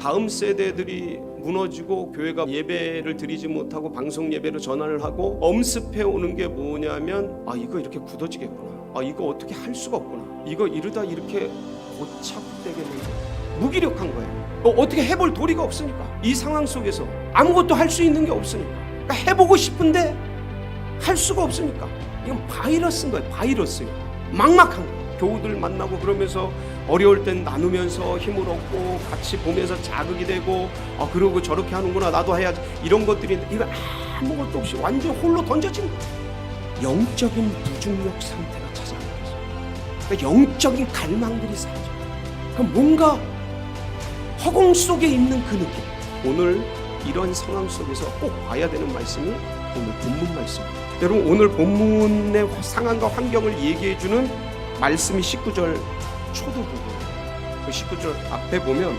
다음 세대들이 무너지고 교회가 예배를 드리지 못하고 방송 예배로 전환을 하고 엄습해 오는 게 뭐냐면 이거 이렇게 굳어지겠구나, 이거 어떻게 할 수가 없구나, 이거 이러다 이렇게 고착되겠는데 무기력한 거예요. 어떻게 해볼 도리가 없으니까, 이 상황 속에서 아무것도 할 수 있는 게 없으니까, 그러니까 해보고 싶은데 할 수가 없으니까. 이건 바이러스인 거예요. 바이러스예요. 막막한 거예요. 교우들 만나고 그러면서 어려울 땐 나누면서 힘을 얻고 같이 보면서 자극이 되고 그러고 저렇게 하는구나, 나도 해야지, 이런 것들이 이거 아무것도 없이 완전 홀로 던져진 거예요. 영적인 무중력 상태가 찾아오는 거죠. 그러니까 영적인 갈망들이 사라져요. 그러니까 뭔가 허공 속에 있는 그 느낌. 오늘 이런 상황 속에서 꼭 봐야 되는 말씀이 오늘 본문 말씀입니다. 여러분, 오늘 본문의 상황과 환경을 얘기해주는 말씀이 19절 초두 부분이에요. 그 19절 앞에 보면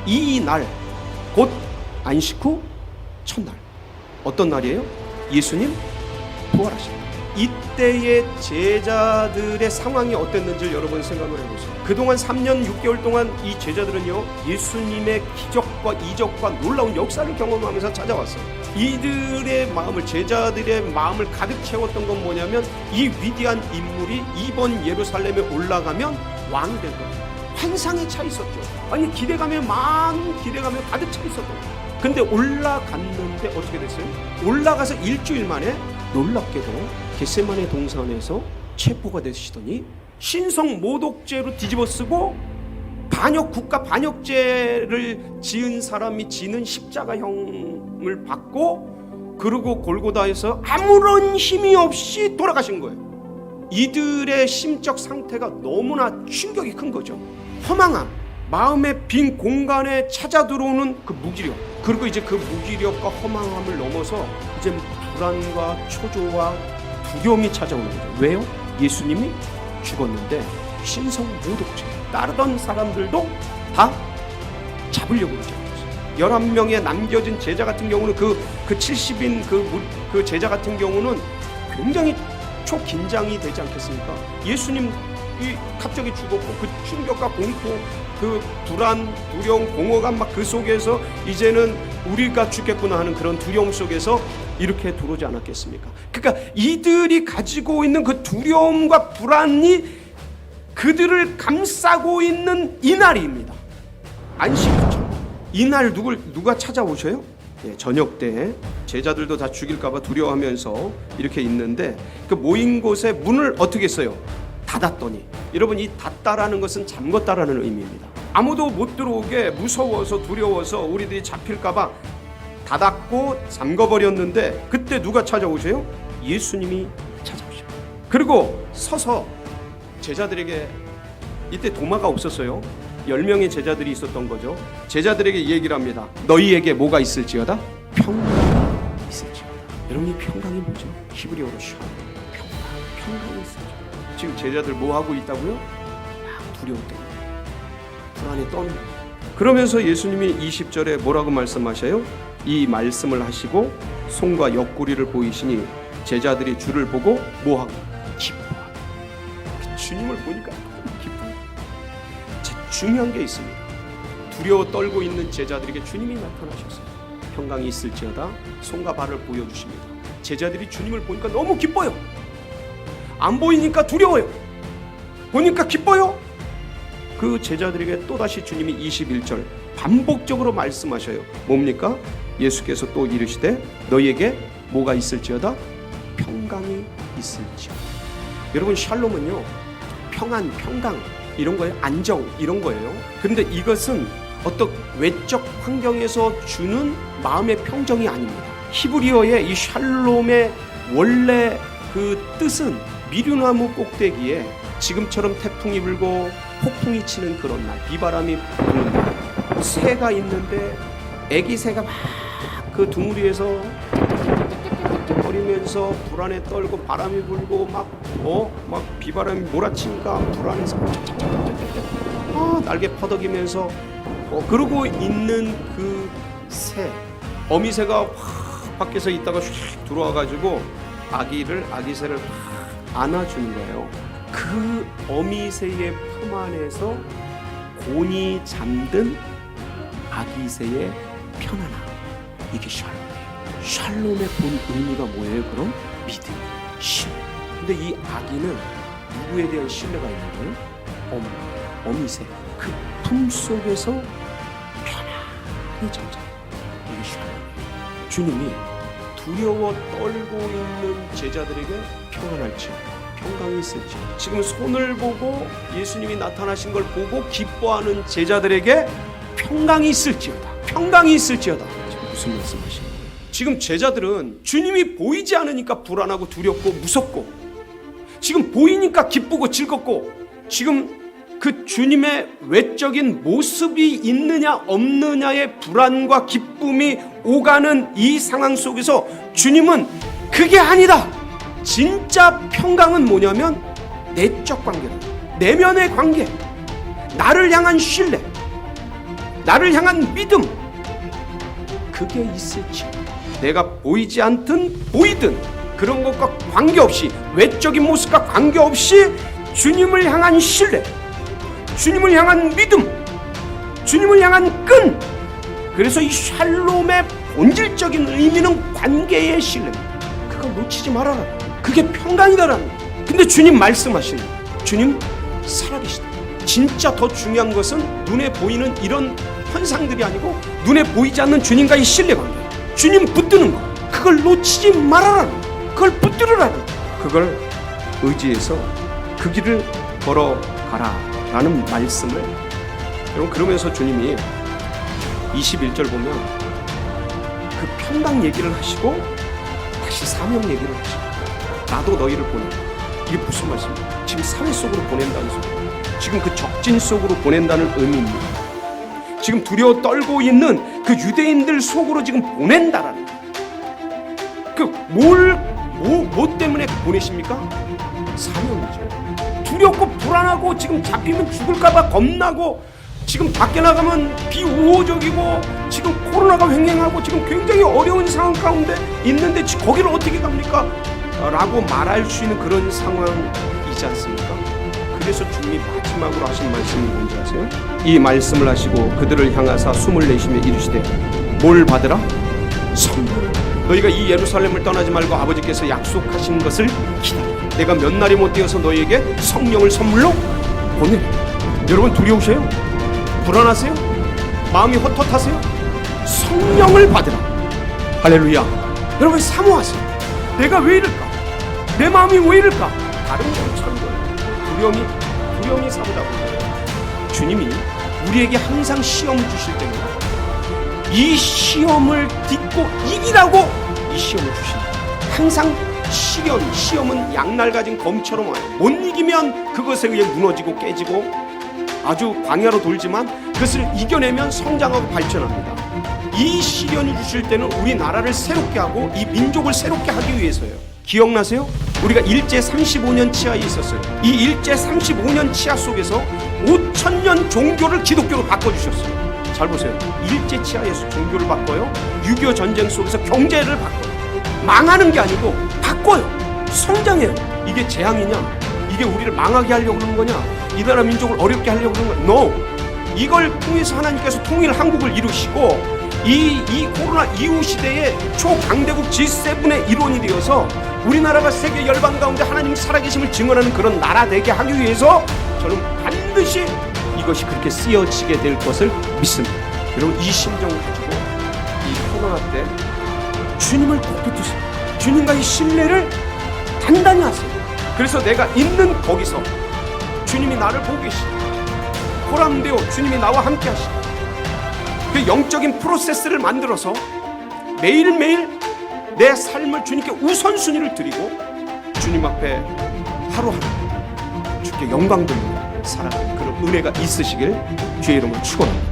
이 날 곧 안식 후 첫날. 어떤 날이에요? 예수님 부활하십니다. 이때의 제자들의 상황이 어땠는지 여러분 생각을 해보세요. 그동안 3년 6개월 동안 이 제자들은요, 예수님의 기적과 이적과 놀라운 역사를 경험하면서 찾아왔어요. 이들의 마음을, 제자들의 마음을 가득 채웠던 건 뭐냐면, 이 위대한 인물이 이번 예루살렘에 올라가면 왕이 될 겁니다. 환상에 차 있었죠. 아니, 기대감에 많은 기대감에 가득 차 있었던 거예요. 근데 올라갔는데 어떻게 됐어요? 올라가서 일주일 만에 놀랍게도 겟세마네 동산에서 체포가 되시더니 신성 모독죄로 뒤집어쓰고 국가 반역죄를 지은 사람이 지는 십자가형을 받고, 그리고 골고다에서 아무런 힘이 없이 돌아가신 거예요. 이들의 심적 상태가 너무나 충격이 큰 거죠. 허망함, 마음의 빈 공간에 찾아 들어오는 그 무기력, 그리고 이제 그 무기력과 허망함을 넘어서 이제 불안과 초조와 두려움이 찾아오는 거죠. 왜요? 예수님이 죽었는데 신성 모독죄, 따르던 사람들도 다 잡으려고 그러죠. 11명의 남겨진 제자 같은 경우는 그 70인 그 제자 같은 경우는 굉장히 초긴장이 되지 않겠습니까? 예수님이 갑자기 죽었고 그 충격과 공포, 그 불안, 두려움, 공허감 막 그 속에서 이제는 우리가 죽겠구나 하는 그런 두려움 속에서 이렇게 들어오지 않았겠습니까? 그러니까 이들이 가지고 있는 그 두려움과 불안이 그들을 감싸고 있는 이날입니다. 안식일죠. 이날 누가 찾아오셔요? 저녁 때 제자들도 다 죽일까봐 두려워하면서 이렇게 있는데, 그 모인 곳에 문을 어떻게 했어요? 닫았더니, 여러분, 이 닫다라는 것은 잠궜다라는 의미입니다. 아무도 못 들어오게 무서워서 두려워서 우리들이 잡힐까봐 닫았고 잠궈버렸는데, 그때 누가 찾아오세요? 예수님이 찾아오셔요. 그리고 서서 제자들에게, 이때 도마가 없었어요. 10명의 제자들이 있었던 거죠. 제자들에게 얘기를 합니다. 너희에게 뭐가 있을지어다? 평강이 있을지어다. 여러분, 이 평강이 뭐죠? 히브리어로 샬롬, 평강이 있을지어다. 지금 제자들 뭐 하고 있다고요? 막 두려움 때문에 불안에 떠는 거예요. 그러면서 예수님이 20절에 뭐라고 말씀하셔요? 이 말씀을 하시고 손과 옆구리를 보이시니 제자들이 주를 보고 뭐하고? 기뻐하고. 주님을 보니까 기뻐요. 중요한 게 있습니다. 두려워 떨고 있는 제자들에게 주님이 나타나셨어요. 평강이 있을지어다. 손과 발을 보여주십니다. 제자들이 주님을 보니까 너무 기뻐요. 안 보이니까 두려워요. 보니까 기뻐요. 그 제자들에게 또다시 주님이 21절 반복적으로 말씀하셔요. 뭡니까? 예수께서 또 이르시되 너희에게 뭐가 있을지어다? 평강이 있을지어다. 여러분, 샬롬은요, 평안, 평강 이런 거예요. 안정 이런 거예요. 근데 이것은 어떤 외적 환경에서 주는 마음의 평정이 아닙니다. 히브리어의 이 샬롬의 원래 그 뜻은 미류나무 꼭대기에 지금처럼 태풍이 불고 폭풍이 치는 그런 날, 비바람이 부는 날, 새가 있는데 애기 새가 막 그 둥우리에서 거리면서 불안에 떨고 바람이 불고 막 비바람이 몰아치니까 불안해서 날개 퍼덕이면서 그러고 있는 그 새, 어미새가 확 밖에서 있다가 휙 들어와가지고 아기 새를 확 안아주는 거예요. 그 어미새의 품 안에서 곤히 잠든 아기새의 편안함, 이게 샬롬이에요. 샬롬의 본 의미가 뭐예요? 그럼 믿음, 신뢰. 근데 이 아기는 누구에 대한 신뢰가 있는 거예요? 어미새. 그 품 속에서 편안히 잠자요. 이게 샬롬이에요. 주님이 두려워 떨고 있는 제자들에게 평안할지, 평강이 있을지, 지금 손을 보고 예수님이 나타나신 걸 보고 기뻐하는 제자들에게 평강이 있을지어다, 평강이 있을지어다. 지금 무슨 말씀하시는 거예요? 지금 제자들은 주님이 보이지 않으니까 불안하고 두렵고 무섭고, 지금 보이니까 기쁘고 즐겁고, 지금 그 주님의 외적인 모습이 있느냐 없느냐의 불안과 기쁨이 오가는 이 상황 속에서 주님은 그게 아니다. 진짜 평강은 뭐냐면 내적 관계다. 내면의 관계, 나를 향한 신뢰, 나를 향한 믿음, 그게 있을지. 내가 보이지 않든 보이든 그런 것과 관계없이, 외적인 모습과 관계없이 주님을 향한 신뢰, 주님을 향한 믿음, 주님을 향한 끈. 그래서 이 샬롬의 본질적인 의미는 관계의 신뢰입니다. 그걸 놓치지 말아라. 그게 평강이다라는 거예요. 근데 주님 말씀하시는, 주님 살아계시다. 진짜 더 중요한 것은 눈에 보이는 이런 현상들이 아니고 눈에 보이지 않는 주님과의 신뢰관계, 주님 붙드는 거, 그걸 놓치지 말아라. 그걸 붙들으라는, 그걸 의지해서 그 길을 걸어가라 라는 말씀을, 여러분, 그러면서 주님이 21절 보면 그 평강 얘기를 하시고 다시 사명 얘기를 하시고, 나도 너희를 보낸다. 이게 무슨 말씀입니까? 지금 사회 속으로 보낸다는 소리, 지금 그 적진 속으로 보낸다는 의미입니다. 지금 두려워 떨고 있는 그 유대인들 속으로 지금 보낸다라는, 뭐 때문에 보내십니까? 사명이죠. 두렵고 불안하고 지금 잡히면 죽을까봐 겁나고, 지금 밖에 나가면 비우호적이고, 지금 코로나가 횡행하고 지금 굉장히 어려운 상황 가운데 있는데 거기를 어떻게 갑니까? 라고 말할 수 있는 그런 상황이지 않습니까? 그래서 주님이 마지막으로 하신 말씀이 뭔지 아세요? 이 말씀을 하시고 그들을 향하사 숨을 내쉬며 이르시되 뭘 받으라? 성령을. 너희가 이 예루살렘을 떠나지 말고 아버지께서 약속하신 것을 기다려. 내가 몇 날이 못 되어서 너희에게 성령을 선물로 보내. 여러분, 두려우세요? 불안하세요? 마음이 헛헛하세요? 성령을 받으라. 할렐루야. 여러분, 사모하세요. 내가 왜 이럴까? 내 마음이 왜 이럴까? 다른 것처럼 두려움이 사보다고. 주님이 우리에게 항상 시험을 주실 때입니다. 이 시험을 딛고 이기라고 이 시험을 주십니다. 항상 시험은 양날 가진 검처럼 와요. 못 이기면 그것에 의해 무너지고 깨지고 아주 광야로 돌지만 그것을 이겨내면 성장하고 발전합니다. 이 시련을 주실 때는 우리나라를 새롭게 하고 이 민족을 새롭게 하기 위해서예요. 기억나세요? 우리가 일제 35년 치하에 있었어요. 이 일제 35년 치하 속에서 5,000년 종교를 기독교로 바꿔주셨어요. 잘 보세요. 일제 치하에서 종교를 바꿔요. 6.25 전쟁 속에서 경제를 바꿔요. 망하는 게 아니고 바꿔요. 성장해요. 이게 재앙이냐? 이게 우리를 망하게 하려고 그러는 거냐? 이 나라 민족을 어렵게 하려고 그러는 거냐? No! 이걸 통해서 하나님께서 통일 한국을 이루시고 이 코로나 이후 시대에 초강대국 G7의 일원이 되어서 우리나라가 세계 열방 가운데 하나님 살아계심을 증언하는 그런 나라 되게 하기 위해서 저는 반드시 이것이 그렇게 쓰여지게 될 것을 믿습니다. 여러분, 이 심정 가지고 이 코로나 때 주님을 꼭 붙드세요. 주님과의 신뢰를 단단히 하세요. 그래서 내가 있는 거기서 주님이 나를 보고 계시고 보람되어 주님이 나와 함께 하시고 그 영적인 프로세스를 만들어서 매일매일 내 삶을 주님께 우선순위를 드리고 주님 앞에 하루하루 주께 영광 돌리며 살아가는 그런 은혜가 있으시길 주의 이름으로 축원합니다.